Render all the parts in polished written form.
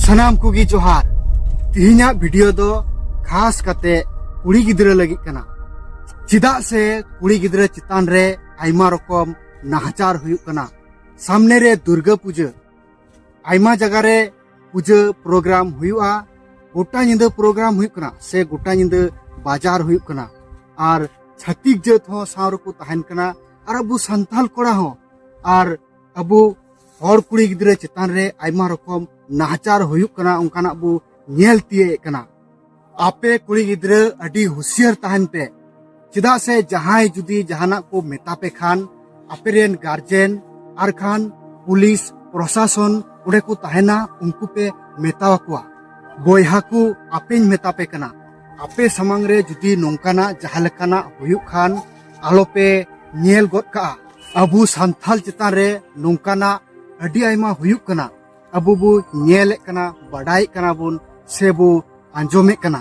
सनाम कोगी जोहार तिहिना वीडियो दो खास कते कुड़ी गिद्रा लगी कना चिदा से कुड़ी गिद्रा चितान रे आइमा रकम नाहचार हुयुक कना। सामने रे दुर्गा पूजा आइमा जगह रे पूजा प्रोग्राम हुयुआ गोटा निंदा प्रोग्राम हुयुक कना से गोटा निंदा बाजार हुयुक कना और छत्तीक जात हो सावर को तहन कना और अबु संताल कोड़ा हो और अबु हर कुड़ी गिद्रा चितान रे आइमा रकम नाहचार हुयुक कना उनकाना बु नेल तिये कना। आपे कुड़ी गिद्रा अडी हुसियार तहन पे चिदा से जहां जुदी जहाना को मेता पे खान अपेरेन गार्जेन आर खान पुलिस प्रशासन उड़े को तहना उनको पे मेता कुआ बोयहा को आपेन मेता पे कना आपे समंग रे जुदी नोंकाना जहां लेकाना हुयुक खान आलो पे नेल गद का अबु संथाल चितान रे नोंकाना अडी आइमा हुयुक कना अबु बु नेल कना बड़ाई कना बुन से बु आंजोमे कना।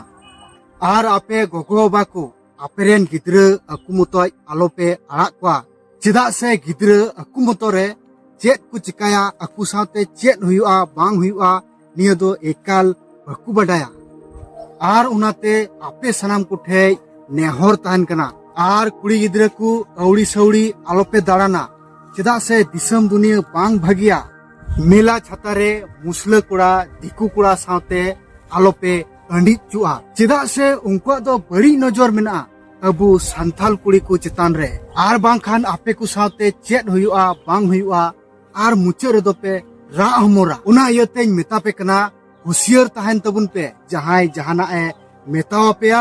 आर आपे गोगो बाबा को आपेरेन गिद्रा अकु मतो आलो पे आड़ाग कुआ चिदा से गिद्रा अकु मतो रे चेत को चिकाया अकु साथे चेत हुयुआ बांग हुयुआ निया दो एकाल बाकु बडाया। आर उनाते आपे सनाम को ठे नेहर तहन कना आर कुड़ी गिद्रा को अवड़ी सवड़ी आलो पे दाड़ाना चिदा से दिसम दुनिया बांग भागिया मेला छाता रे मुसला कुड़ा दिकु कुड़ा साथे आलो पे अंडी चुआ चिदा से उनको दो बड़ी नजर मेना अबु संथाल कुड़ी को चितान रे आर बांग खान आपे को साथे चेत हुयुआ बांग हुयुआ आर मुचे रे दो पे रा हमोरा उना यते मेता पे कना हुसियार तहन तबुन पे जहां जहाना ए मेतावा पेया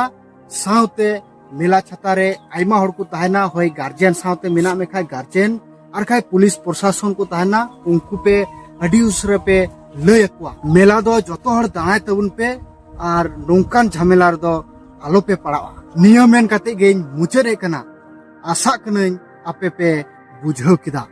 साथे मेला छाता रे आइमा हर को तहना होय गार्जियन साथे मेना में खाय गार्जियन आर खाय पुलिस प्रशासन को तहना उनको पे अडी उसरे पे लय कुआ मेला दो जतो हर दाय तबुन पे आर नोंकान झमेला दो आलो पे पड़ा नियम मेन कते गेन मुचे रे कना आशा कनई आपे पे बुझाव किदा।